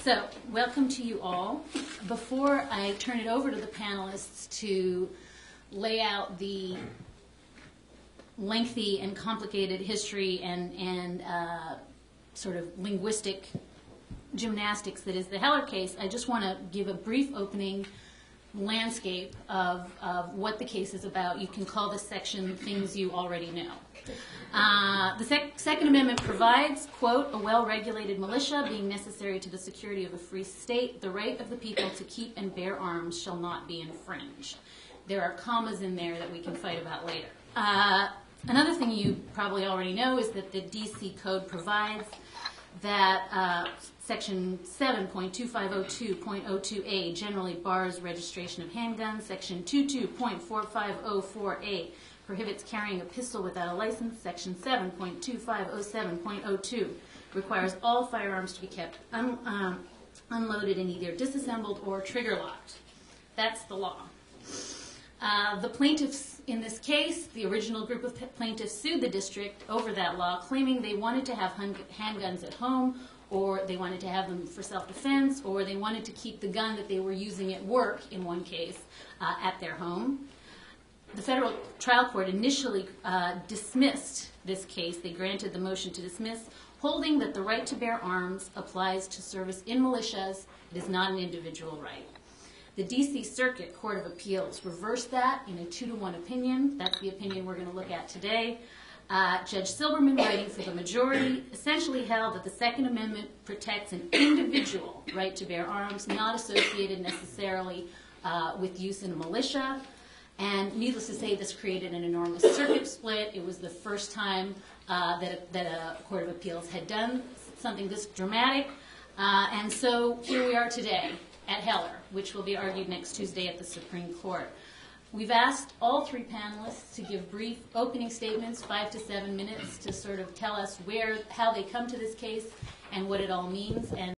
So, welcome to you all. Before I turn it over to the panelists to lay out the lengthy and complicated history and sort of linguistic gymnastics that is the Heller case, I just want to give a brief opening landscape of what the case is about. You can call this section Things You Already Know. The Second Amendment provides, quote, a well-regulated militia being necessary to the security of a free state, the right of the people to keep and bear arms shall not be infringed. There are commas in there that we can fight about later. Another thing you probably already know is that the D.C. Code provides that Section 7.2502.02a generally bars registration of handguns. Section 22.4504a prohibits carrying a pistol without a license. Section 7.2507.02 requires all firearms to be kept unloaded and either disassembled or trigger locked. That's the law. The plaintiffs in this case, the original group of plaintiffs, sued the district over that law, claiming they wanted to have handguns at home, or they wanted to have them for self-defense, or they wanted to keep the gun that they were using at work, in one case, at their home. The federal trial court initially dismissed this case. They granted the motion to dismiss, holding that the right to bear arms applies to service in militias. It is not an individual right. The D.C. Circuit Court of Appeals reversed that in a 2-to-1 opinion. That's the opinion we're going to look at today. Judge Silberman, writing for the majority, essentially held that the Second Amendment protects an individual right to bear arms, not associated necessarily with use in a militia. And needless to say, this created an enormous circuit split. It was the first time that a Court of Appeals had done something this dramatic. And so here we are today at Heller, which will be argued next Tuesday at the Supreme Court. We've asked all three panelists to give brief opening statements, 5 to 7 minutes, to sort of tell us how they come to this case and what it all means. And